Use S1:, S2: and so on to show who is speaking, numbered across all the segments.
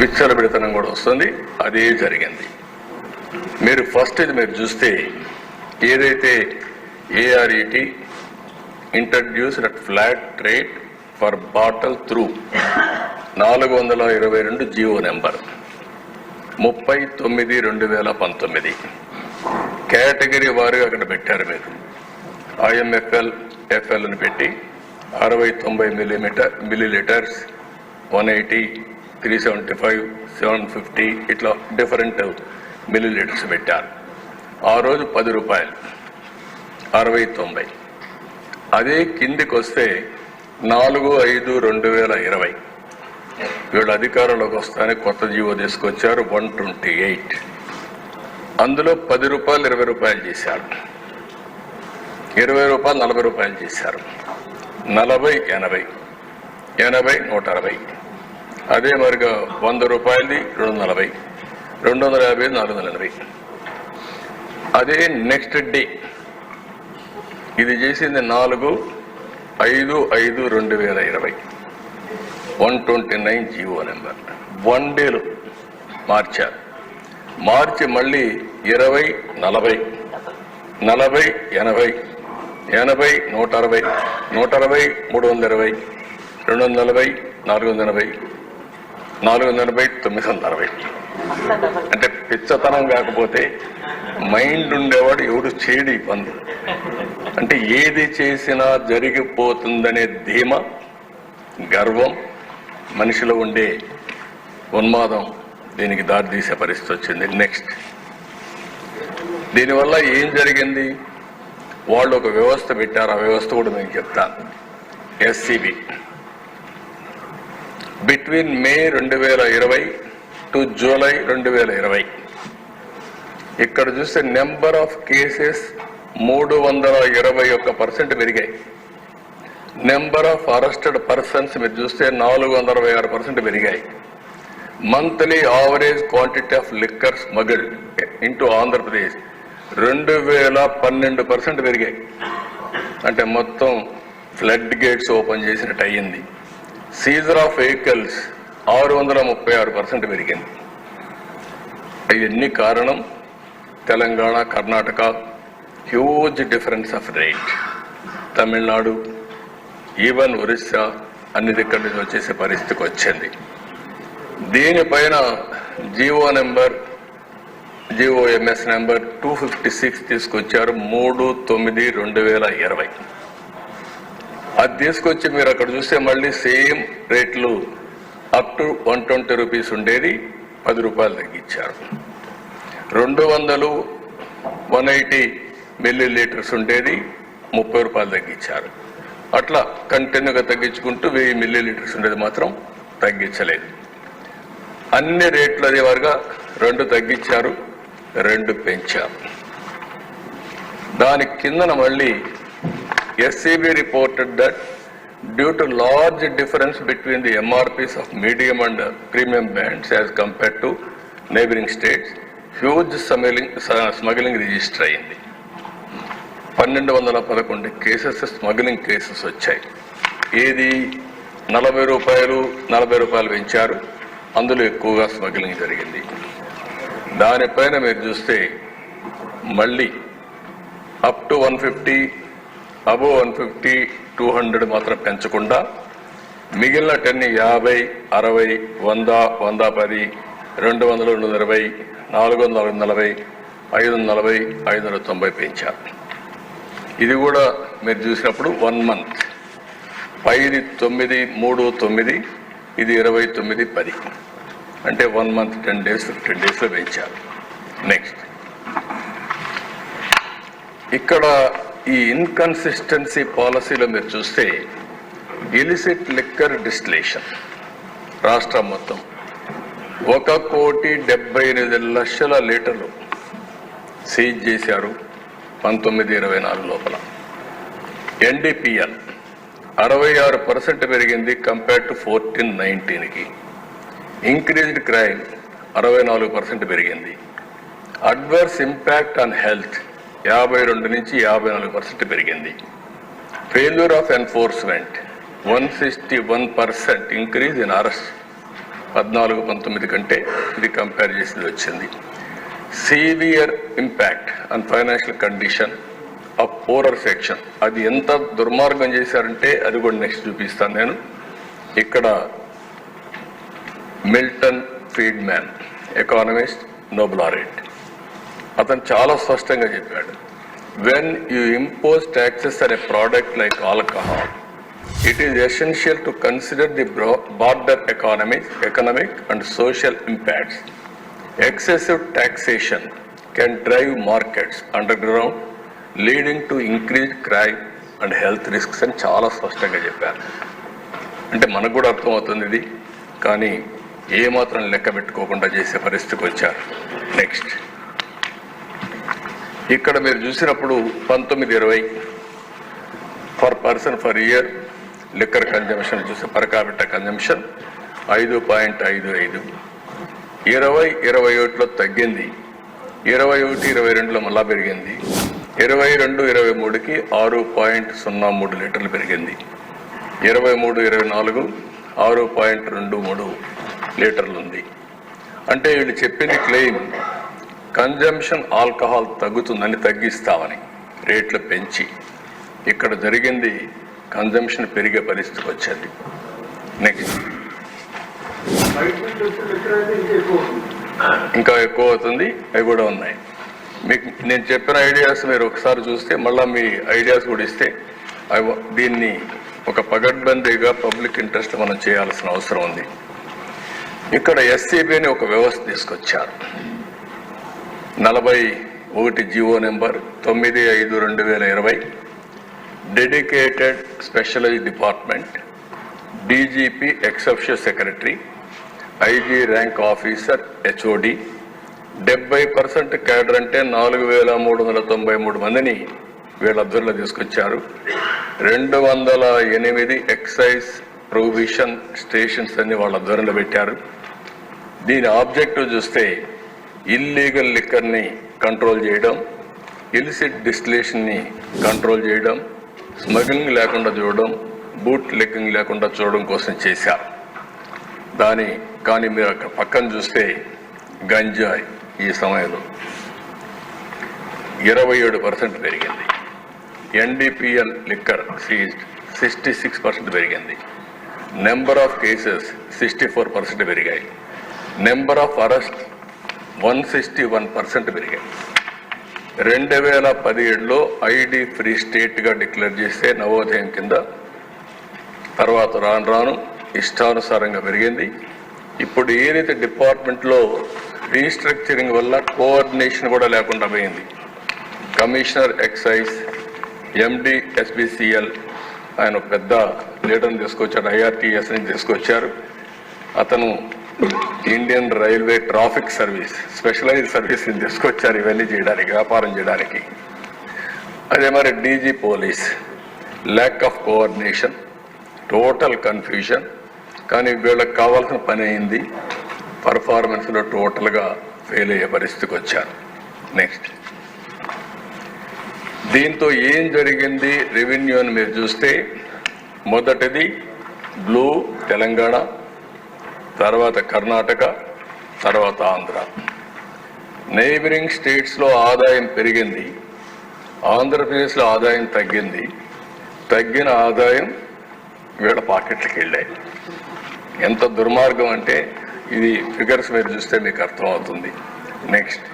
S1: విచ్చలబిడితనం కూడా వస్తుంది. అదే జరిగింది. మీరు ఫస్ట్ ఇది మీరు చూస్తే ఏదైతే ARET introduced at flat rate for bottle through 422 GO number 30/9/2019 category వారుగా అక్కడ పెట్టారు. మీరు ఐఎంఎఫ్ఎల్ ఎఫ్ఎల్ అని పెట్టి 60-90 మిల్లీలీటర్స్ 180 375 750 ఇట్లా డిఫరెంట్ మిల్లీలీటర్స్ పెట్టారు. ఆ రోజు 10 రూపాయలు 60-90. అదే కిందికి వస్తే 4/5/2020 వీళ్ళు అధికారంలోకి వస్తానే కొత్త జీవో తీసుకొచ్చారు 128. అందులో 10 రూపాయలు 20 రూపాయలు చేశారు, 20 రూపాయలు 40 రూపాయలు చేశారు, 40 80 80 160. అదే మరిగా 100 రూపాయలది 240, 250 480. అదే నెక్స్ట్ డే ఇది చేసింది 4/5/2020 129 జీవో నెంబర్ 1 డేలో మార్చారు. మార్చి మళ్ళీ 20 40 40 80 80 160 160 320 240 480 480 960. అంటే పిచ్చతనం కాకపోతే మైండ్ ఉండేవాడు ఎవడు చేయడు ఈ పనులు. అంటే ఏది చేసినా జరిగిపోతుందనే ధీమ, గర్వం, మనిషిలో ఉండే ఉన్మాదం దీనికి దారితీసే పరిస్థితి వచ్చింది. నెక్స్ట్ దీనివల్ల ఏం జరిగింది? వాళ్ళు ఒక వ్యవస్థ పెట్టారు. ఆ వ్యవస్థ కూడా నేను చెప్తాను. SCB between May 2020 to July 2020 ఇక్కడ చూస్తే నెంబర్ ఆఫ్ కేసెస్ 321% పెరిగాయి. నెంబర్ ఆఫ్ అరెస్టెడ్ పర్సన్స్ మీరు చూస్తే 466% పెరిగాయి. Monthly average quantity of liquor smuggled into Andhra Pradesh 2012% పెరిగాయి. అంటే మొత్తం ఫ్లడ్ గేట్స్ ఓపెన్ చేసినట్టు అయ్యింది. సీజర్ ఆఫ్ వెహికల్స్ 636% పెరిగింది. ఇవన్నీ కారణం Telangana, Karnataka huge difference of rate. Tamil Nadu, even Orissa అన్ని దగ్గర నుంచి వచ్చేసే పరిస్థితికి వచ్చింది. దీనిపైన జీఓఎంఎస్ నెంబర్ 256 తీసుకొచ్చారు 3/9/2020. అది తీసుకొచ్చి మీరు అక్కడ చూస్తే మళ్ళీ సేమ్ రేట్లు అప్ టు 120 రూపీస్ ఉండేది 10 రూపాయలు తగ్గించారు. 200 180 మిల్లీలీటర్స్ ఉండేది 30 రూపాయలు తగ్గించారు. అట్లా కంటిన్యూగా తగ్గించుకుంటూ 1000 మిల్లీలీటర్స్ ఉండేది మాత్రం తగ్గించలేదు. అన్ని రేట్లు అదే వారుగా 2 తగ్గించారు, 2 పెంచారు. దాని కిందన మళ్ళీ SCB reported that due to large difference between the MRPs of medium and premium bands as compared to neighboring states, huge smuggling register అయింది. 1211 కేసెస్ స్మగ్లింగ్ కేసెస్ వచ్చాయి. ఏది 40 రూపాయలు 40 రూపాయలు పెంచారు, అందులో ఎక్కువగా స్మగ్లింగ్ జరిగింది. దానిపైన మీరు చూస్తే మళ్ళీ అప్ టు 150 అబోవ్ 150 200 మాత్రం పెంచకుండా మిగిలిన 10 50 60 100 110 200 220 400 440 540 590 పెంచారు. ఇది కూడా మీరు చూసినప్పుడు 1 మంత్ 10 9 3 9 ఇది 29 10 అంటే 1 మంత్ 10 days 15 daysలో పెంచారు. నెక్స్ట్ ఇక్కడ ఈ ఇన్కన్సిస్టెన్సీ పాలసీలో మీరు చూస్తే ఇలిసిట్ లిక్కర్ డిస్టిలేషన్ రాష్ట్రం మొత్తం 1,78,00,000 లీటర్లు సీజ్ చేశారు 1924 లోపల. NDPL 66% పెరిగింది కంపేర్ టు 14-19కి. ఇంక్రీజ్డ్ క్రైమ్ 64% పెరిగింది. అడ్వర్స్ ఇంపాక్ట్ ఆన్ హెల్త్ 52 నుంచి 54% పెరిగింది. Failure of enforcement 161% increase in arrest 14-19 కంటే ఇది కంపేర్ చేసింది వచ్చింది. Severe impact on financial condition of poorer section, అది ఎంత దుర్మార్గం చేశారంటే అది కూడా నెక్స్ట్ చూపిస్తాను నేను. ఇక్కడ Milton Friedman economist, Nobel laureate, అతను చాలా స్పష్టంగా చెప్పాడు, when you impose taxes on a product like alcohol, it is essential to consider the broader economic and social impacts. Excessive taxation can drive markets underground, leading to increased crime and health risks అని చాలా స్పష్టంగా చెప్పారు. అంటే మనకు కూడా అర్థమవుతుంది ఇది, కానీ ఏమాత్రం లెక్క పెట్టుకోకుండా చేసే పరిస్థితికి వచ్చారు. నెక్స్ట్ ఇక్కడ మీరు చూసినప్పుడు 19-20 for person for year liquor consumption చూస్తే పర్ క్యాపిటల్ కన్జంప్షన్ 5.55, 20-21లో తగ్గింది, 21-22లో మళ్ళా పెరిగింది, 22-23కి 6.03 లీటర్లు పెరిగింది, 23-24 6.23 లీటర్లు ఉంది. అంటే వీళ్ళు చెప్పింది క్లెయిమ్ కన్జంప్షన్ ఆల్కహాల్ తగ్గుతుందని, తగ్గిస్తామని రేట్లు పెంచి, ఇక్కడ జరిగింది కన్జంప్షన్ పెరిగే పరిస్థితికి వచ్చింది. నెక్స్ట్ ఇంకా ఎక్కువ అవుతుంది, అవి కూడా ఉన్నాయి. మీకు నేను చెప్పిన ఐడియాస్ మీరు ఒకసారి చూస్తే మళ్ళీ మీ ఐడియాస్ కూడా ఇస్తే దీన్ని ఒక పగడ్బందీగా పబ్లిక్ ఇంట్రెస్ట్ మనం చేయాల్సిన అవసరం ఉంది. ఇక్కడ ఎస్సీబీ అని ఒక వ్యవస్థ తీసుకొచ్చారు. 41 GO number 95/2020, dedicated specialised department, DGP exceptional secretary, IG rank officer, HOD, 70% cadre అంటే 4393 మందిని వీళ్ళ అధ్వర్యంలో తీసుకొచ్చారు. 208 ఎక్సైజ్ ప్రొహిబిషన్ స్టేషన్స్ అన్ని వాళ్ళ అధ్వర్యంలో పెట్టారు. దీని ఆబ్జెక్టివ్ చూస్తే ఇల్లీగల్ లిక్కర్ని కంట్రోల్ చేయడం, ఇలిసిట్ డిస్టిలేషన్ని కంట్రోల్ చేయడం, స్మగ్లింగ్ లేకుండా చూడడం, బూట్ లెక్కింగ్ లేకుండా చూడడం కోసం చేశారు. కానీ మీరు అక్కడ పక్కన చూస్తే గంజాయి ఈ సమయంలో 27% పెరిగింది, ఎన్డీపీఎల్ లిక్కర్ సీజ్డ్ 66% పెరిగింది, నెంబర్ ఆఫ్ కేసెస్ 64% పెరిగాయి, నెంబర్ ఆఫ్ అరెస్ట్ 161% పెరిగాయి. 2017లో ఐడి ఫ్రీ స్టేట్గా డిక్లేర్ చేస్తే నవోదయం కింద, తర్వాత రాను ఇష్టానుసారంగా పెరిగింది. ఇప్పుడు ఏదైతే డిపార్ట్మెంట్లో రీస్ట్రక్చరింగ్ వల్ల కోఆర్డినేషన్ కూడా లేకుండా పోయింది. కమిషనర్ ఎక్సైజ్, ఎండి ఎస్బిసిఎల్, ఆయన పెద్ద లీడర్ని తీసుకొచ్చాడు, ఐఆర్టీఎస్ ని తీసుకొచ్చారు. అతను Indian railway traffic service, specialise సర్వీస్ని తీసుకొచ్చారు ఇవన్నీ చేయడానికి, వ్యాపారం చేయడానికి. అదే మరి DG police, lack of coordination, total confusion. కానీ వీళ్ళకి కావాల్సిన పని అయింది, పర్ఫార్మెన్స్లో టోటల్గా ఫెయిల్ అయ్యే పరిస్థితికి వచ్చారు. నెక్స్ట్ దీంతో ఏం జరిగింది రెవెన్యూ అని మీరు చూస్తే, మొదటిది బ్లూ తెలంగాణ, తర్వాత కర్ణాటక, తర్వాత ఆంధ్ర. నైబరింగ్ స్టేట్స్లో ఆదాయం పెరిగింది, ఆంధ్రప్రదేశ్లో ఆదాయం తగ్గింది. తగ్గిన ఆదాయం వీళ్ళ పాకెట్లకి వెళ్ళాయి. ఎంత దుర్మార్గం అంటే ఇది ఫిగర్స్ మీరు చూస్తే మీకు అర్థమవుతుంది. నెక్స్ట్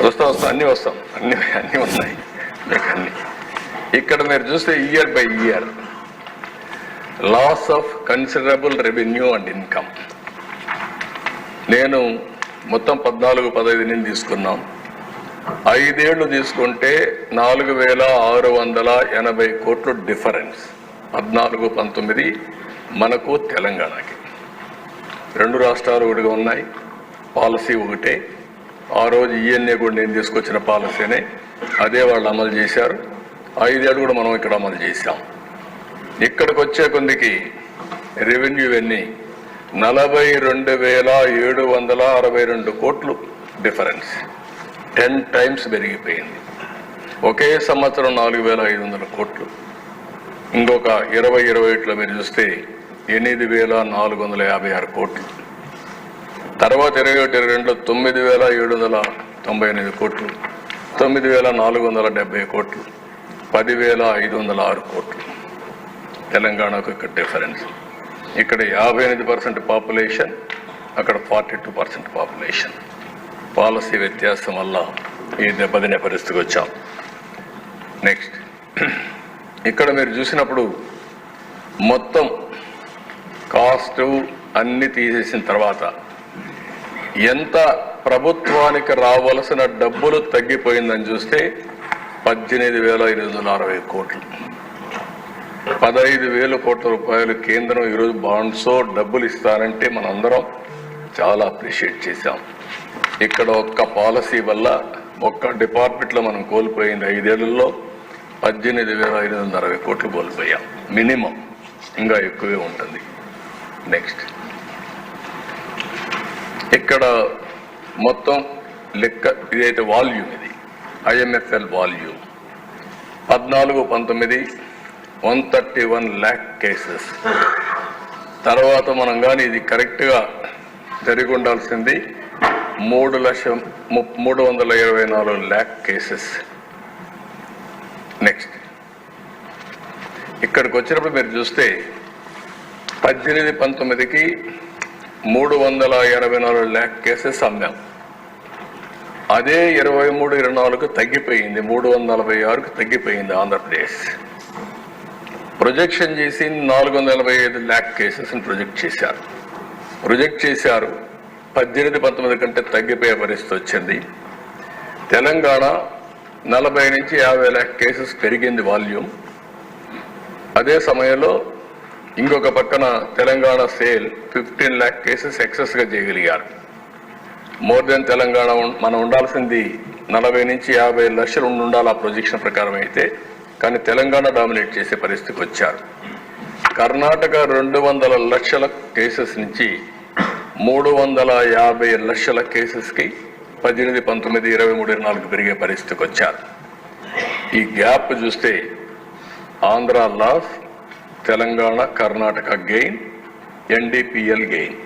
S1: వస్తాం అన్నీ ఉన్నాయి మీకు అన్ని. ఇక్కడ మీరు చూస్తే year by year loss of considerable revenue and income. నేను మొత్తం 14-15 తీసుకున్నాం. 5 ఏళ్ళు తీసుకుంటే 4,680 కోట్లు డిఫరెన్స్. 14-19 మనకు తెలంగాణకి. 2 రాష్ట్రాలు ఒకటిగా ఉన్నాయి, పాలసీ ఒకటే. ఆ రోజు ఈఎన్ఏ కూడా నేను తీసుకొచ్చిన పాలసీనే, అదే వాళ్ళు అమలు చేశారు. 5 ఏళ్ళు కూడా మనం ఇక్కడ అమలు చేశాం. ఇక్కడికి వచ్చే కొందికి రెవెన్యూ ఎన్ని 42,762 కోట్లు డిఫరెన్స్, 10 టైమ్స్ పెరిగిపోయింది. ఒకే సంవత్సరం 4,500 కోట్లు. ఇంకొక 20-21లో మీరు చూస్తే 8,456 కోట్లు. తర్వాత 21-22లో 9,798 కోట్లు, 9,470 కోట్లు, 10,506 కోట్లు. తెలంగాణకు ఇక్కడ డిఫరెన్స్. ఇక్కడ 58% పాపులేషన్, అక్కడ 42% పాపులేషన్. పాలసీ వ్యత్యాసం వల్ల ఈ దెబ్బతినే పరిస్థితికి వచ్చాం. నెక్స్ట్, ఇక్కడ మీరు చూసినప్పుడు మొత్తం కాస్ట్ అన్ని తీసేసిన తర్వాత ఎంత ప్రభుత్వానికి రావలసిన డబ్బులు తగ్గిపోయిందని చూస్తే 18,860 కోట్లు. 15,000 కోట్ల రూపాయలు కేంద్రం ఈరోజు బాండ్సో డబ్బులు ఇస్తానంటే మనందరం చాలా అప్రిషియేట్ చేశాం. ఇక్కడ ఒక్క పాలసీ వల్ల ఒక్క డిపార్ట్మెంట్లో మనం కోల్పోయింది 5 ఏళ్లలో 18,560 కోట్లు కోల్పోయాం. మినిమం, ఇంకా ఎక్కువే ఉంటుంది. నెక్స్ట్, ఇక్కడ మొత్తం లెక్క ఇదైతే వాల్యూమ్, ఇది IMFL వాల్యూమ్ 14-19 131 lakh కేసెస్. తర్వాత మనం కానీ ఇది కరెక్ట్గా జరిగి ఉండాల్సింది 3,324 lakh కేసెస్. నెక్స్ట్, ఇక్కడికి వచ్చినప్పుడు మీరు చూస్తే 18-19కి 384 lakh కేసెస్ అమ్మాం. అదే 23-24కు తగ్గిపోయింది, 346కు తగ్గిపోయింది ఆంధ్రప్రదేశ్. ప్రొజెక్షన్ చేసి 445 lakh కేసెస్ని ప్రొజెక్ట్ చేశారు. 18-19 కంటే తగ్గిపోయే పరిస్థితి వచ్చింది. తెలంగాణ 40-50 lakh కేసెస్ పెరిగింది వాల్యూమ్. అదే సమయంలో ఇంకొక పక్కన తెలంగాణ సేల్ 15 lakh కేసెస్ ఎక్సెస్గా చేయగలిగారు. మోర్ దెన్ తెలంగాణ మనం ఉండాల్సింది 40-50 లక్షలు ఉండాలి ఆ ప్రొజెక్షన్ ప్రకారం అయితే, కానీ తెలంగాణ డామినేట్ చేసే పరిస్థితికి వచ్చారు. కర్ణాటక 200 లక్షల కేసెస్ నుంచి 350 లక్షల కేసెస్కి 18-19, 23-24 పెరిగే పరిస్థితికి వచ్చారు. ఈ గ్యాప్ చూస్తే Andhra loss, Telangana Karnataka gain, NDPL gain.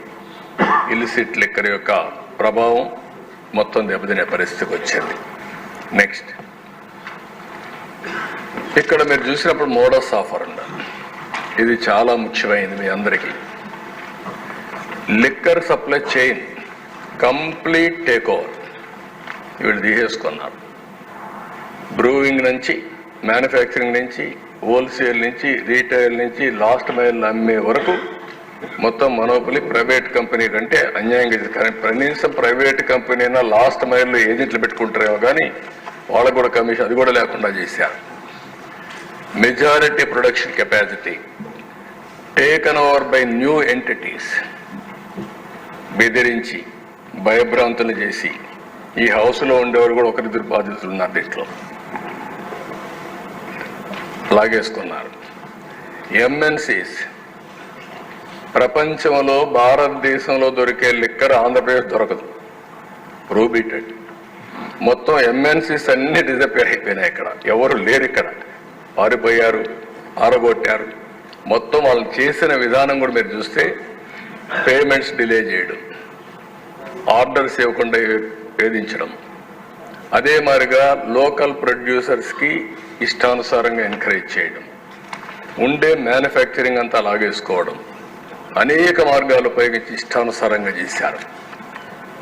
S1: Illicit liquor యొక్క ప్రభావం మొత్తం దెబ్బతినే పరిస్థితికి వచ్చింది. నెక్స్ట్, ఇక్కడ మీరు చూసినప్పుడు మోడస్ ఆఫర్ ఉండాలి. ఇది చాలా ముఖ్యమైనది మీ అందరికీ. Liquor supply chain complete take over వీళ్ళు తీసేసుకున్నారు. బ్రూవింగ్ నుంచి, మ్యానుఫ్యాక్చరింగ్ నుంచి, హోల్సేల్ నుంచి, రీటైల్ నుంచి, లాస్ట్ మైల్ అమ్మే వరకు మొత్తం మనోపలి ప్రైవేట్ కంపెనీ కంటే అన్యాయంగా. కనీసం ప్రైవేట్ కంపెనీ అయినా లాస్ట్ మైల్లో ఏజెంట్లు పెట్టుకుంటారేమో కానీ వాళ్ళకు కూడా కమిషన్ అది కూడా లేకుండా చేశారు. Majority production capacity taken over by new entities. బెదిరించి, భయభ్రాంతులు చేసి, ఈ హౌస్లో ఉండేవారు కూడా ఒకరిద్దరు బాధితులు ఉన్నారు, దీంట్లో లాగేసుకున్నారు. MNCs ప్రపంచంలో, భారతదేశంలో దొరికే లిక్కర్ ఆంధ్రప్రదేశ్ దొరకదు, ప్రూబిటెడ్. మొత్తం MNCs అన్ని డిజపేర్ అయిపోయినాయి. ఇక్కడ ఎవరు లేరు, ఇక్కడ పారిపోయారు, ఆరగొట్టారు. మొత్తం వాళ్ళు చేసిన విధానం కూడా మీరు చూస్తే పేమెంట్స్ డిలే చేయడం, ఆర్డర్స్ ఇవ్వకుండా వేధించడం, అదే మాదిరిగా లోకల్ ప్రొడ్యూసర్స్కి ఇష్టానుసారంగా ఎంకరేజ్ చేయడం, ఉండే మ్యానుఫ్యాక్చరింగ్ అంతా లాగేసుకోవడం, అనేక మార్గాలు ఉపయోగించి ఇష్టానుసారంగా చేశారు.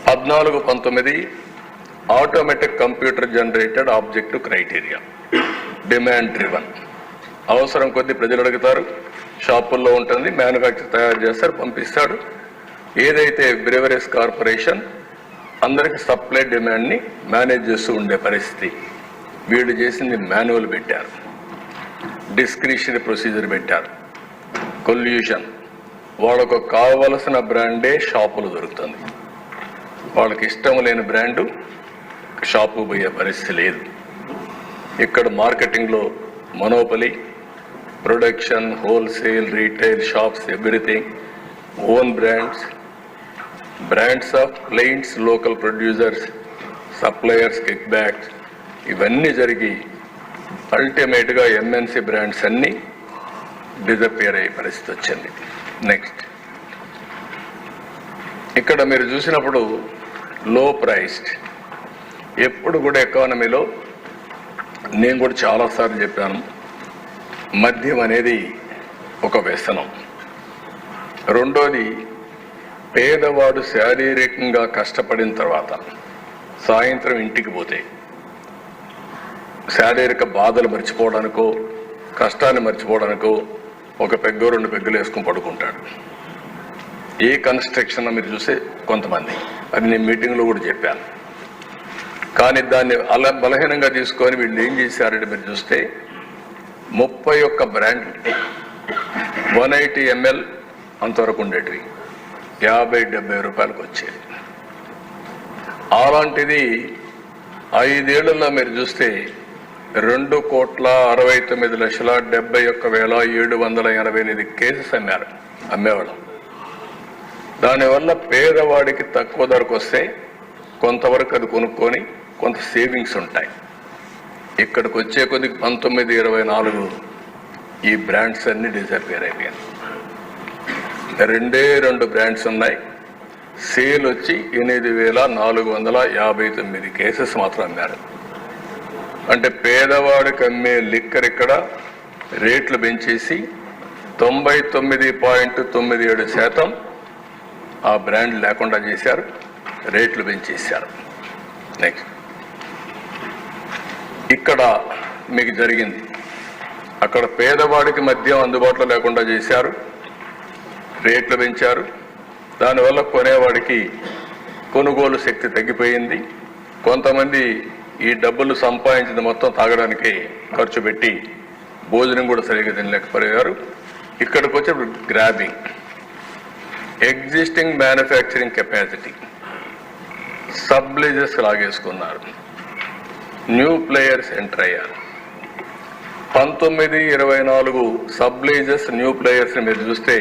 S1: 14-19 automatic computer generated objective criteria, demand driven. అవసరం కొద్దీ ప్రజలు అడుగుతారు, షాపుల్లో ఉంటుంది, మ్యానుఫ్యాక్చర్ తయారు చేస్తారు, పంపిస్తాడు. ఏదైతే బ్రెవరీస్ కార్పొరేషన్ అందరికి సప్లై డిమాండ్ని మేనేజ్ చేస్తూ ఉండే పరిస్థితి. వీళ్ళు చేసింది మాన్యువల్ పెట్టారు, డిస్క్రిషనరీ ప్రొసీజర్ పెట్టారు, కొల్యూషన్. వాళ్ళకు కావలసిన బ్రాండే షాపులు దొరుకుతుంది, వాళ్ళకి ఇష్టం లేని బ్రాండు షాపు పోయే పరిస్థితి లేదు. ఇక్కడ మార్కెటింగ్లో monopoly, production, wholesale, retail shops, everything own brands of clients, local producers, suppliers, kick backs, ఇవన్నీ జరిగి అల్టిమేట్గా MNC బ్రాండ్స్ అన్నీ డిజపేర్ అయ్యే పరిస్థితి వచ్చింది. నెక్స్ట్, ఇక్కడ మీరు చూసినప్పుడు లో ప్రైస్డ్, ఎప్పుడు కూడా ఎకానమీలో నేను కూడా చాలాసార్లు చెప్పాను, మద్యం అనేది ఒక వ్యసనం. రెండోది, పేదవాడు శారీరకంగా కష్టపడిన తర్వాత సాయంత్రం ఇంటికి పోతే శారీరక బాధలు మర్చిపోవడానికో కష్టాన్ని మర్చిపోవడానికో ఒక పెగ్గో 2 పెగ్గులు వేసుకుని పడుకుంటాడు. ఏ కన్స్ట్రక్షన్ మీరు చూస్తే కొంతమంది, అది నేను మీటింగ్లో కూడా చెప్పాను. కానీ దాన్ని అలా బలహీనంగా తీసుకొని వీళ్ళు ఏం చేశారంటే మీరు చూస్తే 31 బ్రాండ్ 180 ml అంతవరకు ఉండేటివి 50-70 రూపాయలకు వచ్చేది. అలాంటిది 5 ఏళ్లలో మీరు చూస్తే 2,69,71,788 కేసెస్ అమ్మేవాళ్ళం. దానివల్ల పేదవాడికి తక్కువ ధరకు వస్తే కొంతవరకు అది కొనుక్కొని కొంత సేవింగ్స్ ఉంటాయి. ఇక్కడికి వచ్చే కొద్దికి 1924 ఈ బ్రాండ్స్ అన్ని డిసపియర్ అయిపోయాయి. 2 బ్రాండ్స్ ఉన్నాయి. సేల్ వచ్చి 8,459 కేసెస్ మాత్రం అమ్మారు. అంటే పేదవాడికి అమ్మే లిక్కర్ ఇక్కడ రేట్లు పెంచేసి 99.97% ఆ బ్రాండ్ లేకుండా చేశారు, రేట్లు పెంచేశారు. నెక్స్ట్, ఇక్కడ మీకు జరిగింది, అక్కడ పేదవాడికి మద్యం అందుబాటులో లేకుండా చేశారు, రేట్లు పెంచారు. దానివల్ల కొనేవాడికి కొనుగోలు శక్తి తగ్గిపోయింది. కొంతమంది ఈ డబ్బులు సంపాదించింది మొత్తం తాగడానికి ఖర్చు పెట్టి భోజనం కూడా సరిగ్గా తినలేకపోయారు. ఇక్కడికి వచ్చే grabbing, existing manufacturing capacity, subleases లాగేసుకున్నారు, న్యూ ప్లేయర్స్ ఎంటర్ అయ్యారు. 1924 సబ్లీజెస్ న్యూ ప్లేయర్స్ మీరు చూస్తే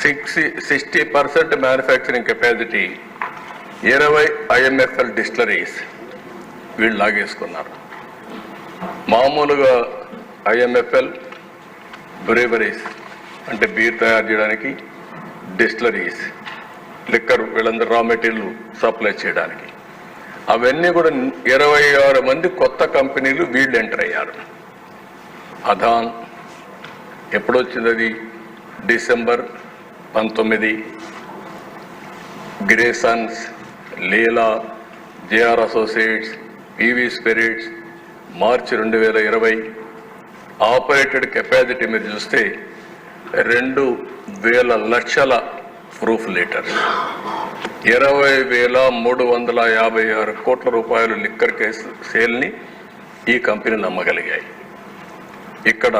S1: 60% మ్యానుఫ్యాక్చరింగ్ కెపాసిటీ 20 IMFL డిస్టిలరీస్ వీళ్ళు లాగేసుకున్నారు. మామూలుగా IMFL బ్రేవరీస్ అంటే బీర్ తయారు చేయడానికి, డిస్టిలరీస్ లిక్కర్ వీళ్ళందరూ రా మెటీరియల్ సప్లై చేయడానికి, అవన్నీ కూడా 26 మంది కొత్త కంపెనీలు వీళ్ళు ఎంటర్ అయ్యారు. అదాన్ ఎప్పుడొచ్చింది? అది డిసెంబర్ 19. గ్రేసన్స్, లీలా, JR అసోసియేట్స్, PV స్పిరిట్స్ మార్చి 2020. ఆపరేటెడ్ కెపాసిటీ మీరు చూస్తే 2,000 లక్షల ప్రూఫ్ లీటర్స్, 20,356 కోట్ల రూపాయలు లిక్కర్ కేసు సేల్ని ఈ కంపెనీలు అమ్మగలిగాయి. ఇక్కడ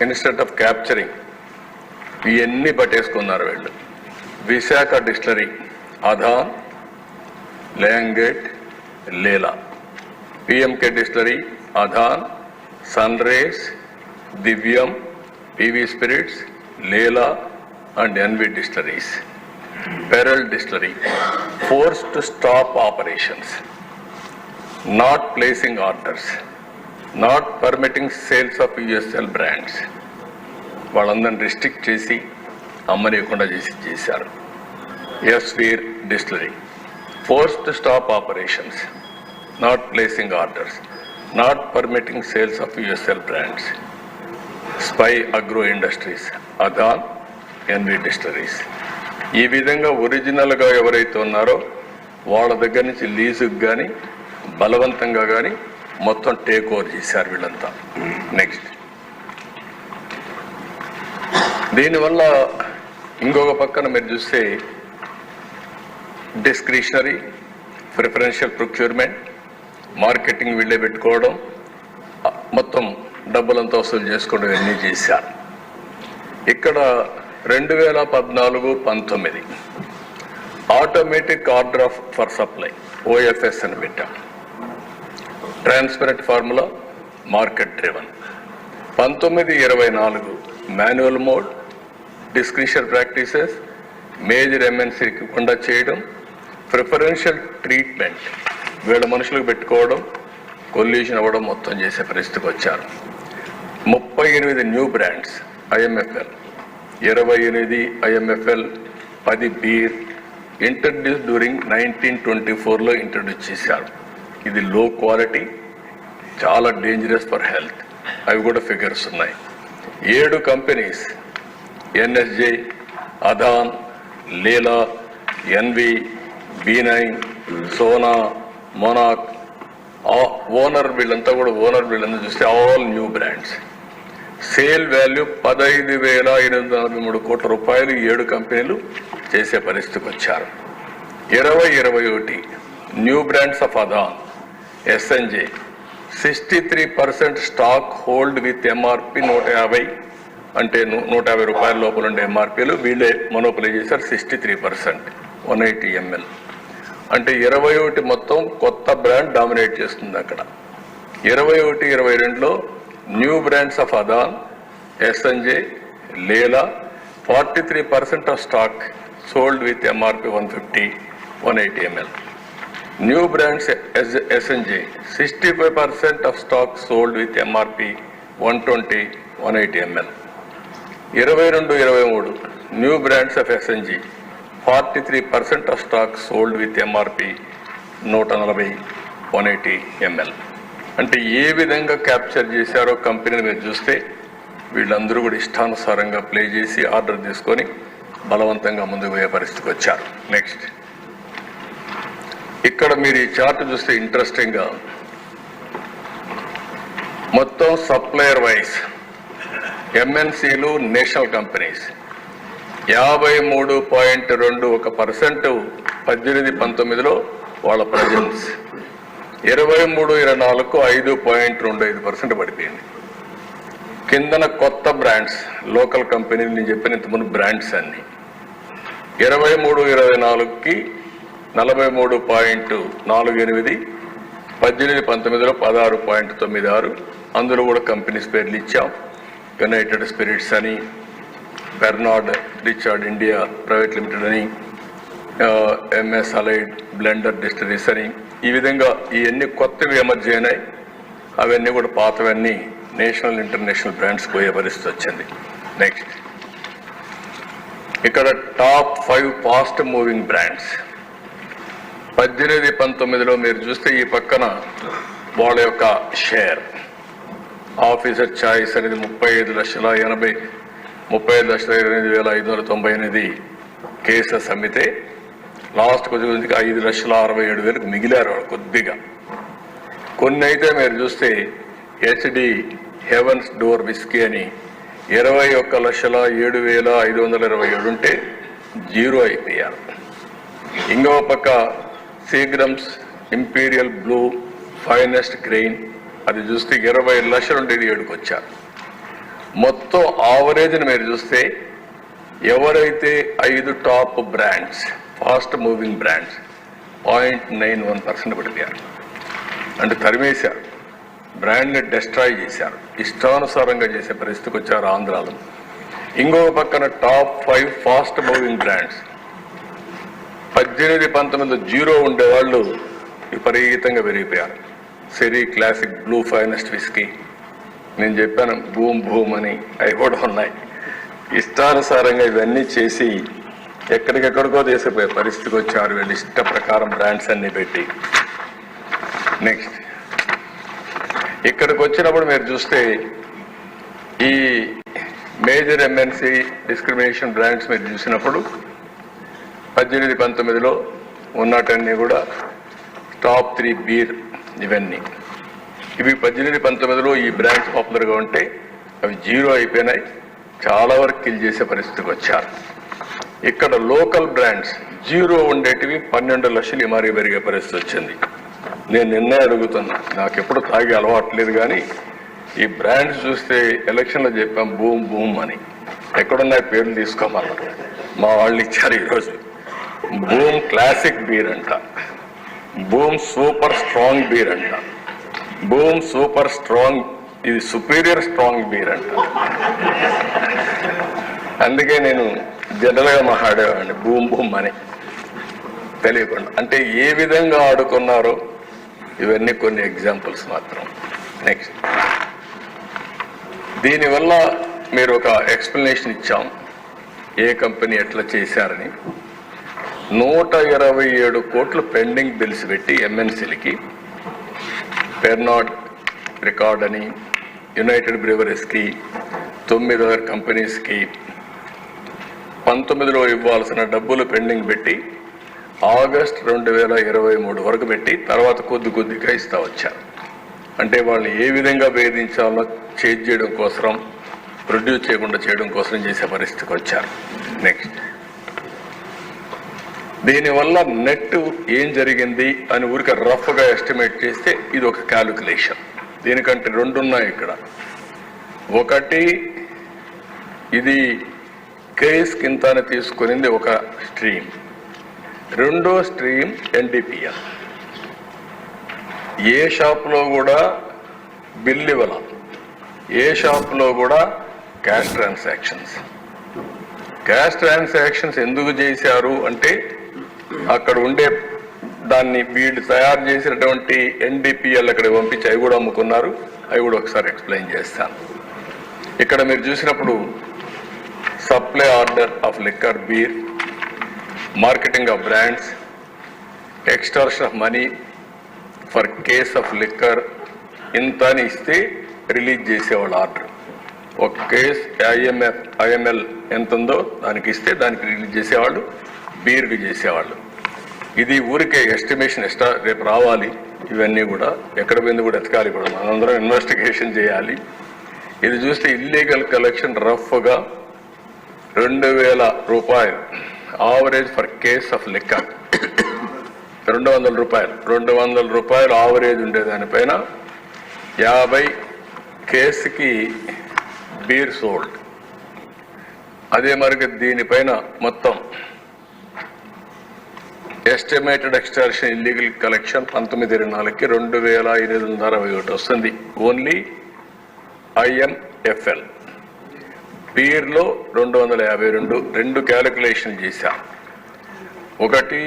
S1: ఇన్స్టెడ్ ఆఫ్ క్యాప్చరింగ్ ఇవన్నీ పట్టేసుకున్నారు వీళ్ళు. విశాఖ డిస్టిలరీ, అదాన్, ల్యాంగేట్, Leela, PMK distillery, Adan, sun rays, Divyam, PV spirits, Leela and NV distilleries. Pearl distillery forced to stop operations, not placing orders, not permitting sales of USL brands. వాళ్ళందరిని రిస్ట్రిక్ట్ చేసి అమ్మనీయకుండా చేశారు. ఎస్వీర్ distillery forced to stop operations, not placing orders, not permitting sales of USL brands. Spy agro industries, Adan, NV distilleries. ఈ విధంగా ఒరిజినల్గా ఎవరైతే ఉన్నారో వాళ్ళ దగ్గర నుంచి లీజుకు కానీ బలవంతంగా కానీ మొత్తం టేక్ ఓవర్ చేశారు వీళ్ళంతా. నెక్స్ట్, దీనివల్ల ఇంకొక పక్కన మీరు చూస్తే డిస్క్రిషనరీ, ప్రిఫరెన్షియల్ ప్రొక్యూర్మెంట్, మార్కెటింగ్ వీళ్ళే పెట్టుకోవడం, మొత్తం డబ్బులంతా వసూలు చేసుకోవడం ఇవన్నీ చేశారు. ఇక్కడ 2014-19 automatic order for supply OFS అని పెట్టాం. Transparent formula, market driven. 19-24 manual mode, discretion practices, major MNCకి కుండా చేయడం, ప్రిఫరెన్షియల్ ట్రీట్మెంట్ వీళ్ళ మనుషులకు పెట్టుకోవడం, కొల్యూషన్ అవ్వడం మొత్తం చేసే పరిస్థితికి వచ్చారు. 38 new brands IMFL, 28 IMFL, 10 beer introduce during 1924లో ఇంట్రడ్యూస్ చేశారు. ఇది లో క్వాలిటీ, చాలా డేంజరస్ ఫర్ హెల్త్. అవి కూడా ఫిగర్స్ ఉన్నాయి. 7 కంపెనీస్ NSJ, అదాన్, లీలా, ఎన్వి, B9, సోనా, మొనాక్, ఓనర్ వీళ్ళంతా చూస్తే all new brands. Sale value 15,843 కోట్ల రూపాయలు 7 కంపెనీలు చేసే పరిస్థితికి వచ్చారు. 2021 new brands of అదాన్, SNJ 63% stock hold with MRP 150, అంటే 150 రూపాయల లోపల ఉండే MRPలు వీళ్ళే మొనోపలీ చేశారు. 63%, 180 ml. అంటే 21 మొత్తం కొత్త బ్రాండ్ డామినేట్ చేస్తుంది అక్కడ. 21-22లో new brands of అదాన్, SNJ, Leela 43% of stock sold with MRP 150, 180 ml. New brands SNJ 65% of stock sold with MRP 120, 180 ml. 22-23 new brands of SNJ 43% of stock sold with MRP 140, 180 ml. అంటే ఏ విధంగా capture చేశారో కంపెనీని మీరు చూస్తే వీళ్ళందరూ కూడా ఇష్టానుసారంగా ప్లే చేసి ఆర్డర్ తీసుకొని బలవంతంగా ముందుకు పోయే పరిస్థితికి వచ్చారు. నెక్స్ట్, ఇక్కడ మీరు ఈ చార్ట్ చూస్తే ఇంట్రెస్టింగ్గా మొత్తం సప్లయర్ వైజ్ MNCలు, నేషనల్ కంపెనీస్ 53.21% 18-19లో వాళ్ళ ప్రజెన్స్. 23-24కు 5.25% పడిపోయింది. కిందన కొత్త బ్రాండ్స్, లోకల్ కంపెనీలు నేను చెప్పిన ఇంతకుముందు బ్రాండ్స్ అన్ని 23-24కి 43.48, 18-19లో 16.96. అందులో కూడా కంపెనీస్ పేర్లు ఇచ్చాం. యునైటెడ్ స్పిరిట్స్ అని, Bernard Richard India private limited అని, MS అలైడ్ బ్లెండర్ డిస్టిలరీస్ అని. ఈ విధంగా ఇవన్నీ కొత్తవి ఎమర్జీ అయినాయి. అవన్నీ కూడా పాతవన్నీ నేషనల్, ఇంటర్నేషనల్ బ్రాండ్స్ పోయే పరిస్థితి వచ్చింది. నెక్స్ట్, ఇక్కడ టాప్ 5 ఫాస్ట్ మూవింగ్ బ్రాండ్స్ 18-19లో మీరు చూస్తే ఈ పక్కన వాళ్ళ యొక్క షేర్ ఆఫీసర్ చాయిస్ అనేది 35,28,598 కేసెస్ అమ్మితే లాస్ట్ కొద్దిగా 5,67,000 మిగిలారు కొద్దిగా. కొన్ని అయితే మీరు చూస్తే HD హెవెన్స్ డోర్ విస్కీ అని 21,07,527 ఉంటే 0 అయిపోయారు. ఇంకో పక్క Seagram's imperial blue finest grain, అది చూస్తే 20 లక్షలు ఉండేది 7కి వచ్చారు. మొత్తం ఆవరేజ్ని మీరు చూస్తే ఎవరైతే 5 top brands, fast moving brands 0.91% పడిపోయారు. అంటే తరిమేశారు, బ్రాండ్ని డిస్ట్రాయ్ చేశారు, ఇష్టానుసారంగా చేసే పరిస్థితికి వచ్చారు ఆంధ్రాలో. ఇంకో పక్కన టాప్ 5 ఫాస్ట్ మూవింగ్ బ్రాండ్స్ 18-19లో 0 ఉండేవాళ్ళు విపరీతంగా పెరిగిపోయారు. సెరీ క్లాసిక్ బ్లూ ఫైనెస్ట్ విస్కీ, నేను చెప్పాను భూమ్ భూమ్ అని, అవి కూడా ఉన్నాయి. ఇష్టానుసారంగా ఇవన్నీ చేసి ఎక్కడికెక్కడికో తీసుకుపోయే పరిస్థితికి వచ్చారు వీళ్ళు ఇష్ట ప్రకారం బ్రాండ్స్ అన్ని పెట్టి. నెక్స్ట్, ఇక్కడికి వచ్చినప్పుడు మీరు చూస్తే ఈ మేజర్ MNC డిస్క్రిమినేషన్ బ్రాండ్స్ మీరు చూసినప్పుడు 18-19లో ఉన్నటన్నీ కూడా టాప్ 3 బీర్ ఇవన్నీ. ఇవి 18-19లో ఈ బ్రాండ్స్ పాపులర్గా ఉంటే అవి 0 అయిపోయినాయి, చాలా వరకు కిల్ చేసే పరిస్థితికి వచ్చారు. ఇక్కడ లోకల్ బ్రాండ్స్ 0 ఉండేటివి 12 లక్షలు ఇమారీ పెరిగే పరిస్థితి వచ్చింది. నేను నిన్నే అడుగుతున్నా, నాకు ఎప్పుడు తాగి అలవాట్లేదు కానీ ఈ బ్రాండ్స్ చూస్తే ఎలక్షన్లో చెప్పాం బూమ్ బూమ్ అని, ఎక్కడున్నాయి పేర్లు తీసుకోమన్నారు, మా వాళ్ళు ఇచ్చారు ఈరోజు. బూమ్ క్లాసిక్ బీర్ అంట, బూమ్ సూపర్ స్ట్రాంగ్ బీర్ అంట, బూమ్ సూపర్ స్ట్రాంగ్, ఇది సుపీరియర్ స్ట్రాంగ్ బీర్ అంట. అందుకే నేను జనరల్గా మాట్లాడేవాడిని బూమ్ బూమ్ అని తెలియకుండా. అంటే ఏ విధంగా ఆడుకున్నారో ఇవన్నీ కొన్ని ఎగ్జాంపుల్స్ మాత్రం. నెక్స్ట్, దీనివల్ల మీరు ఒక ఎక్స్ప్లెనేషన్ ఇచ్చాం. ఏ కంపెనీ ఎట్లా చేశారని 127 కోట్లు పెండింగ్ బిల్స్ పెట్టి ఎంఎన్సీలకి, పెర్నాడ్ రికార్డ్ అని, యునైటెడ్ బ్రీవరీస్కి, 9 కంపెనీస్కి 19లో ఇవ్వాల్సిన డబ్బులు పెండింగ్ పెట్టి ఆగస్ట్ 2023 వరకు పెట్టి తర్వాత కొద్దిగా ఇస్తా వచ్చారు. అంటే వాళ్ళు ఏ విధంగా వేధించాలో చేంజ్ చేయడం కోసం, ప్రొడ్యూస్ చేయకుండా చేయడం కోసం చేసే పరిస్థితికి వచ్చారు. నెక్స్ట్, దీనివల్ల నెట్ ఏం జరిగింది అని ఊరికే రఫ్గా ఎస్టిమేట్ చేస్తే ఇది ఒక క్యాలిక్యులేషన్. దీనికంటే 2 ఉన్నాయి ఇక్కడ. ఒకటి, ఇది కేస్ కింద తీసుకునింది ఒక స్ట్రీమ్. రెండో స్ట్రీమ్ ఎన్డీపీఎల్. ఏ షాప్లో కూడా బిల్ ఇవ్వాల, ఏ షాప్లో కూడా క్యాష్ ట్రాన్సాక్షన్స్ ఎందుకు చేశారు అంటే అక్కడ ఉండే దాన్ని వీళ్ళు తయారు చేసినటువంటి ఎన్డీపీఎల్ అక్కడ పంపించి అవి కూడా అమ్ముకున్నారు. అవి కూడా ఒకసారి ఎక్స్ప్లెయిన్ చేస్తాను. ఇక్కడ మీరు చూసినప్పుడు supply order of liquor, beer, marketing of brands, extortion of money for case of liquor ఇంత అని ఇస్తే రిలీజ్ చేసేవాళ్ళు ఆర్డర్. ఒక కేస్ ఐఎంఎల్ ఎంత ఉందో దానికి ఇస్తే దానికి రిలీజ్ చేసేవాళ్ళు, బీర్కి చేసేవాళ్ళు. ఇది ఊరికే ఎస్టిమేషన్ రేపు రావాలి. ఇవన్నీ కూడా ఎక్కడ పోయింది కూడా ఎతకాలి, కూడా మనందరం ఇన్వెస్టిగేషన్ చేయాలి. ఇది చూస్తే ఇల్లీగల్ కలెక్షన్ రఫ్గా 2000 రూపాయలు average for case of liquor. 200 రూపాయలు ఆవరేజ్ ఉండేదానిపైన 50 కేసుకి బీర్ సోల్డ్. అదే మరి దీనిపైన మొత్తం ఎస్టిమేటెడ్ ఎక్స్టార్షన్ ఇల్లీగల్ కలెక్షన్ 19/24కి 2861 వస్తుంది. Only IMFL. బీర్లో 252. 2 క్యాలిక్యులేషన్ చేశాం. ఒకటి,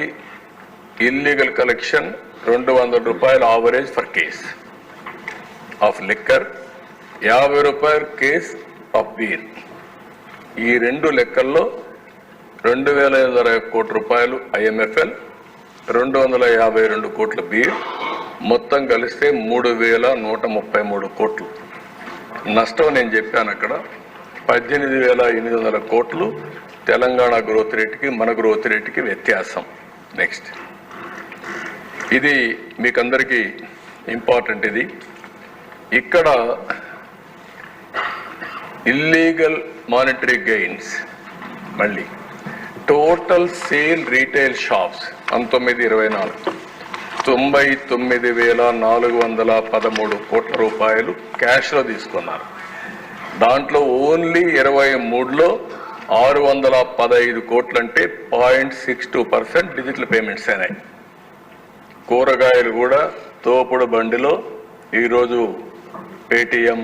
S1: ఇల్లీగల్ కలెక్షన్ 200 రూపాయలు average for case of liquor, 50 రూపాయలు కేస్ ఆఫ్ బీర్. ఈ 2 లెక్కల్లో 2560 కోట్ల రూపాయలు ఐఎంఎఫ్ఎల్, 252 కోట్ల బీర్, మొత్తం కలిస్తే 3133 కోట్లు నష్టం. నేను చెప్పాను అక్కడ 18,800 కోట్లు తెలంగాణ గ్రోత్ రేటుకి మన గ్రోత్ రేటుకి వ్యత్యాసం. నెక్స్ట్, ఇది మీకందరికీ ఇంపార్టెంట్. ఇది ఇక్కడ ఇల్లీగల్ మానిటరీ గెయిన్స్, మళ్ళీ టోటల్ సేల్ రీటైల్ షాప్స్ 1924 99,413 కోట్ల రూపాయలు క్యాష్లో తీసుకున్నారు. దాంట్లో ఓన్లీ 23లో 615 కోట్లు అంటే 0.62% డిజిటల్ పేమెంట్స్ అయినాయి. కూరగాయలు కూడా తోపుడు బండిలో ఈరోజు పేటిఎం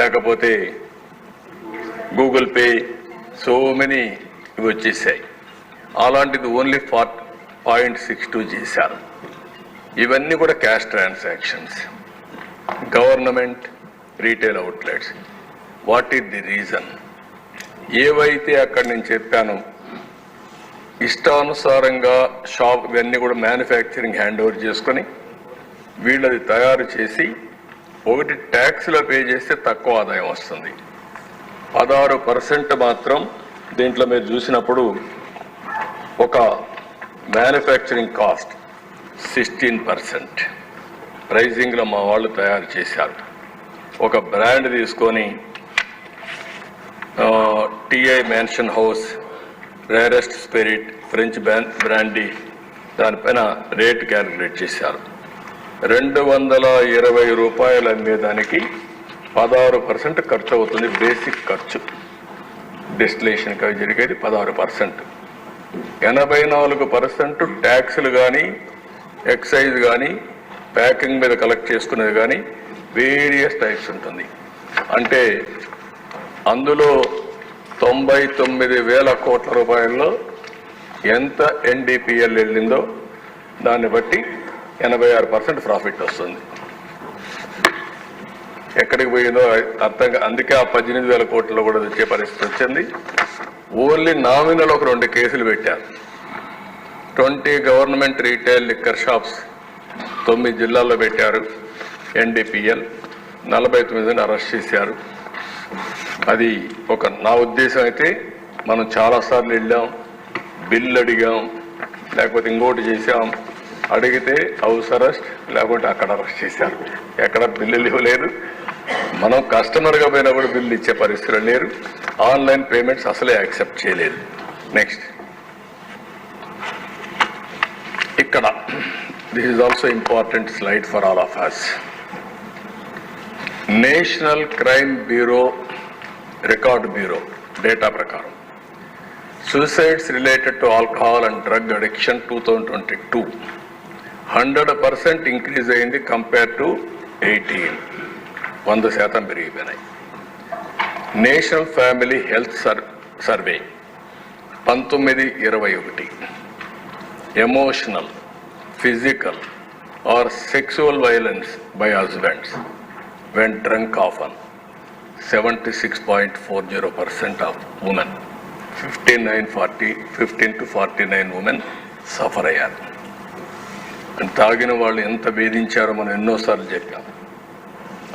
S1: లేకపోతే గూగుల్ పే సో మెనీ ఇవి వచ్చేసాయి. అలాంటిది ఓన్లీ 0.62 చేశారు. ఇవన్నీ కూడా cash transactions. Government retail outlets. What is the reason? ఏవైతే అక్కడ నేను చెప్పాను ఇష్టానుసారంగా షాప్ ఇవన్నీ కూడా మ్యానుఫ్యాక్చరింగ్ హ్యాండ్ ఓవర్ చేసుకొని వీళ్ళది తయారు చేసి ఒకటి ట్యాక్స్లో పే చేస్తే తక్కువ ఆదాయం వస్తుంది. 16% మాత్రం దీంట్లో మీరు చూసినప్పుడు ఒక మ్యానుఫ్యాక్చరింగ్ కాస్ట్ 16% ప్రైజింగ్లో మా వాళ్ళు తయారు చేశారు. ఒక బ్రాండ్ తీసుకొని TI mansion house, rarest spirit, French brandy దానిపైన రేట్ క్యాలిక్యులేట్ చేశారు. 220 రూపాయలు అమ్మేదానికి 16% ఖర్చు అవుతుంది. బేసిక్ ఖర్చు డిస్టిలేషన్కి అవి జరిగేది 16%. 84% ట్యాక్సులు కానీ ఎక్సైజ్ కానీ ప్యాకింగ్ మీద కలెక్ట్ చేసుకునేది కానీ వేరియస్ టైప్స్ ఉంటుంది. అంటే అందులో 99,000 కోట్ల రూపాయల్లో ఎంత ఎన్డీపీఎల్ వెళ్ళిందో దాన్ని బట్టి 86% ప్రాఫిట్ వస్తుంది. ఎక్కడికి పోయిందో అర్థం అందుకే ఆ 18,000 కోట్లలో కూడా తెచ్చే పరిస్థితి వచ్చింది. ఓన్లీ నామినల్ ఒక 2 కేసులు పెట్టారు. 20 గవర్నమెంట్ రీటైల్ లిక్కర్ షాప్స్ 9 జిల్లాల్లో పెట్టారు. NDPL 49 అరెస్ట్ చేశారు. అది నా ఉద్దేశం అయితే మనం చాలాసార్లు వెళ్ళాం, బిల్లు అడిగాం, లేకపోతే ఇంకోటి చేసాం. అడిగితే హౌస్ అరెస్ట్, లేకుంటే అక్కడ అరెస్ట్ చేశారు. ఎక్కడ బిల్లులు ఇవ్వలేదు. మనం కస్టమర్గా పోయినా కూడా బిల్లు ఇచ్చే పరిస్థితులు లేరు. ఆన్లైన్ పేమెంట్స్ అసలే యాక్సెప్ట్ చేయలేదు. నెక్స్ట్ ఇక్కడ this is also important slide for all of us. National crime bureau record bureau data ప్రకారం suicides related to alcohol and drug addiction 2022 100% increase అయింది compared to 18. 100% పెరిగిపోయినాయి. National family health survey 1921 emotional, physical are sexual violence by husbands when drunk often 76.40% of women 15 to 49 women suffer అయ్యారు. తాగిన వాళ్ళు ఎంత వేధించారో మనం ఎన్నోసార్లు చెప్పాం.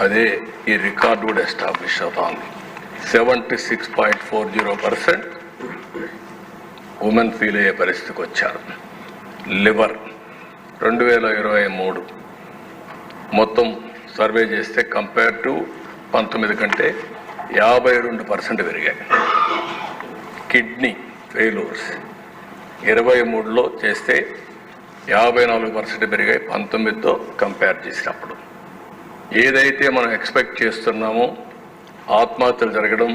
S1: అదే ఈ రికార్డు కూడా ఎస్టాబ్లిష్ అవుతోంది. 76.40% ఉమెన్ ఫీల్ అయ్యే పరిస్థితికి వచ్చారు. లివర్ 2023 మొత్తం సర్వే చేస్తే కంపేర్ టు 19 కంటే 52% పెరిగాయి. కిడ్నీ ఫెయిల్యూర్స్ 23లో చేస్తే 54% పెరిగాయి 19తో కంపేర్ చేసినప్పుడు. ఏదైతే మనం ఎక్స్పెక్ట్ చేస్తున్నామో ఆత్మహత్యలు జరగడం,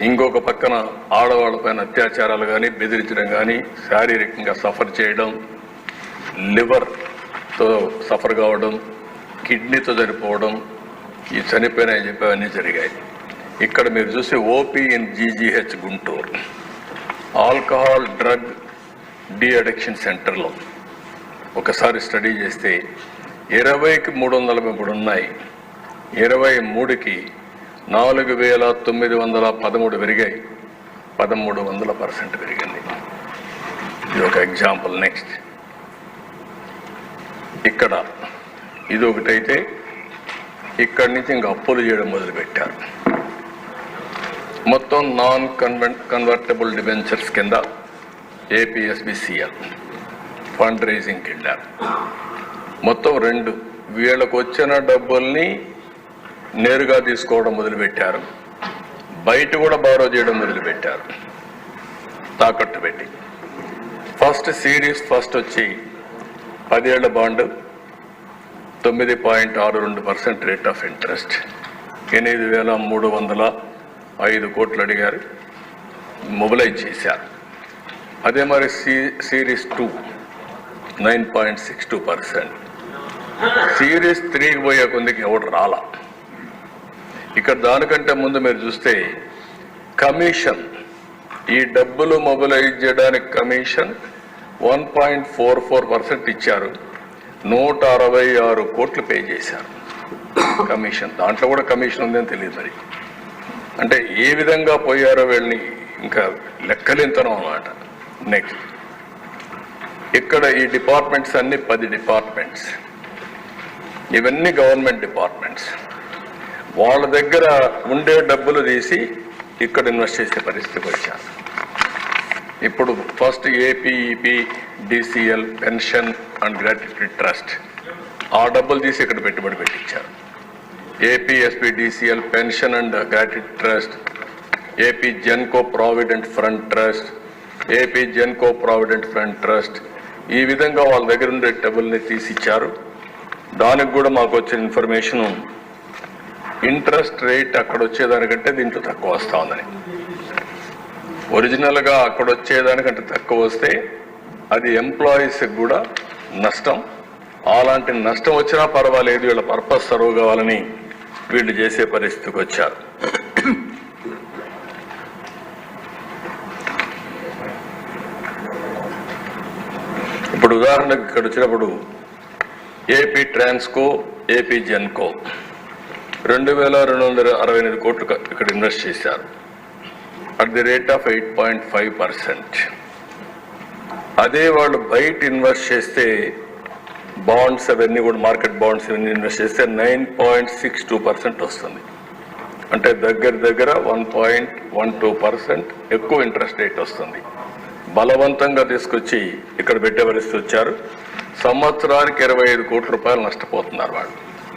S1: ఇంకొక పక్కన ఆడవాళ్ళపైన అత్యాచారాలు కానీ, బెదిరించడం కానీ, శారీరకంగా సఫర్ చేయడం, లివర్తో సఫర్ కావడం, కిడ్నీతో చనిపోవడం, ఈ చనిపోయినాయని చెప్పి అవన్నీ జరిగాయి. ఇక్కడ మీరు చూస్తే OP in GGH Guntur alcohol drug de addiction సెంటర్లో ఒకసారి స్టడీ చేస్తే 20కి 333 ఉన్నాయి. 23కి 4,913 పెరిగాయి. 1300% పెరిగింది. ఇది ఒక ఎగ్జాంపుల్. నెక్స్ట్ ఇక్కడ ఇది ఒకటైతే ఇక్కడి నుంచి ఇంకా అప్పులు చేయడం మొదలుపెట్టారు. మొత్తం నాన్ కన్వర్టబుల్ డిబెంచర్స్ కింద APSBCL ఫండ్ రైజింగ్కి వెళ్ళారు. మొత్తం 2 వీళ్ళకు వచ్చిన డబ్బుల్ని నేరుగా తీసుకోవడం మొదలుపెట్టారు. బయట కూడా బారో చేయడం మొదలుపెట్టారు తాకట్టు పెట్టి. ఫస్ట్ సిరీస్ వచ్చి 10 ఏళ్ల బాండ్ 9.62% రేట్ ఆఫ్ ఇంట్రెస్ట్ 8,305 కోట్లు అడిగారు, మొబిలైజ్ చేశారు. అదే మరి సిరీస్ 2 9.62%. సిరీస్ 3కి పోయే కొందికి ఎవడు రాలా. ఇక్కడ దానికంటే ముందు మీరు చూస్తే కమిషన్, ఈ డబ్బులు మొబిలైజ్ చేయడానికి కమిషన్ 1.44% ఇచ్చారు. 166 కోట్లు పే చేశారు కమిషన్. దాంట్లో కూడా కమిషన్ ఉందని తెలియదు. మరి అంటే ఏ విధంగా పోయారో వీళ్ళని ఇంకా లెక్కలేంతనం అన్నమాట. నెక్స్ట్ ఇక్కడ ఈ డిపార్ట్మెంట్స్ అన్ని 10 డిపార్ట్మెంట్స్, ఇవన్నీ గవర్నమెంట్ డిపార్ట్మెంట్స్. వాళ్ళ దగ్గర ఉండే డబ్బులు తీసి ఇక్కడ ఇన్వెస్ట్ చేసే పరిస్థితికి వచ్చారు. ఇప్పుడు first APEP DCL pension and gratuity trust ఆ డబ్బులు తీసి ఇక్కడ పెట్టుబడి పెట్టించారు. APSP DCL pension and gratuity trust, AP Genco provident fund trust, AP Genco provident fund trust, ఈ విధంగా వాళ్ళ దగ్గర ఉండే డబ్బుల్ని తీసిచ్చారు. దానికి కూడా మాకు వచ్చిన ఇన్ఫర్మేషను ఇంట్రెస్ట్ రేట్ అక్కడ వచ్చేదానికంటే దీంట్లో తక్కువ వస్తూ ఉందని. ఒరిజినల్గా అక్కడ వచ్చేదానికంటే తక్కువ వస్తే అది ఎంప్లాయీస్కి కూడా నష్టం. అలాంటి నష్టం వచ్చినా పర్వాలేదు, వీళ్ళ పర్పస్ సర్వ్ కావాలని వీళ్ళు చేసే పరిస్థితికి వచ్చారు. ఇప్పుడు ఉదాహరణకు ఇక్కడ వచ్చినప్పుడు AP ట్రాన్స్కో, AP జెన్కో 2268 కోట్లు ఇక్కడ ఇన్వెస్ట్ చేశారు అట్ ది రేట్ ఆఫ్ 8.5%. అదే వాళ్ళు బయట ఇన్వెస్ట్ చేస్తే బాండ్స్ అవన్నీ కూడా మార్కెట్ బాండ్స్ ఇవన్నీ ఇన్వెస్ట్ చేస్తే 9.62% వస్తుంది. అంటే దగ్గర 1.12% ఎక్కువ ఇంట్రెస్ట్ రేట్ వస్తుంది. బలవంతంగా తీసుకొచ్చి ఇక్కడ పెట్టే పరిస్థితి వచ్చారు. సంవత్సరానికి 25 కోట్ల రూపాయలు నష్టపోతున్నారు వాళ్ళు.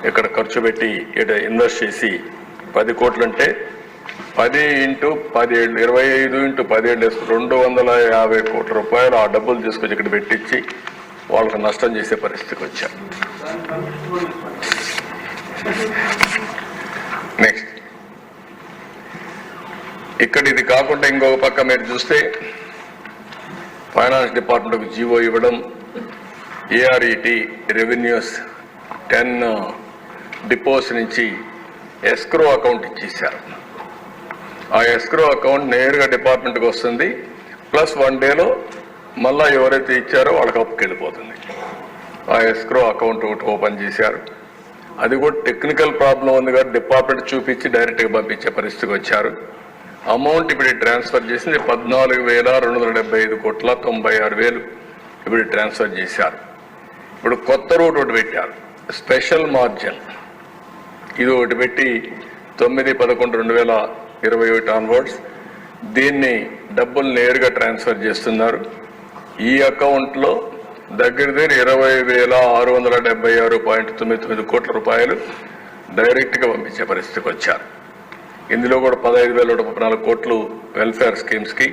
S1: ఇక్కడ ఖర్చు పెట్టి ఇక్కడ ఇన్వెస్ట్ చేసి 10 కోట్లు అంటే 10 × 17 25 × 17 250 కోట్ల రూపాయలు ఆ డబ్బులు తీసుకొచ్చి ఇక్కడ పెట్టించి వాళ్ళకు నష్టం చేసే పరిస్థితికి వచ్చారు. నెక్స్ట్ ఇక్కడ ఇది కాకుండా ఇంకొక పక్క మీరు చూస్తే ఫైనాన్స్ డిపార్ట్మెంట్కి జీవో ఇవ్వడం, ఏఆర్ఈటీ రెవెన్యూస్ 10 డిపోస్ నుంచి ఎస్క్రో అకౌంట్ ఇచ్చేసారు. ఆ ఎస్క్రో అకౌంట్ నేరుగా డిపార్ట్మెంట్కి వస్తుంది. ప్లస్ 1 డేలో మళ్ళా ఎవరైతే ఇచ్చారో వాళ్ళకి అప్పుకి వెళ్ళిపోతుంది. ఆ ఎస్క్రో అకౌంట్ ఒకటి ఓపెన్ చేశారు. అది కూడా టెక్నికల్ ప్రాబ్లం ఉంది కాబట్టి డిపార్ట్మెంట్ చూపించి డైరెక్ట్గా పంపించే పరిస్థితికి వచ్చారు. అమౌంట్ ఇప్పుడు ట్రాన్స్ఫర్ చేసింది 14,275,96,000 ఇప్పుడు ట్రాన్స్ఫర్ చేశారు. ఇప్పుడు కొత్త రూట్ ఒకటి పెట్టారు, స్పెషల్ మార్జిన్. ఇది ఒకటి పెట్టి 9/11/2021 ఆన్వర్డ్స్ దీన్ని డబ్బులు నేరుగా ట్రాన్స్ఫర్ చేస్తున్నారు. ఈ అకౌంట్లో దగ్గర 20,676.99 కోట్ల రూపాయలు డైరెక్ట్గా పంపించే పరిస్థితికి వచ్చారు. ఇందులో కూడా 15,134 కోట్లు వెల్ఫేర్ స్కీమ్స్కి,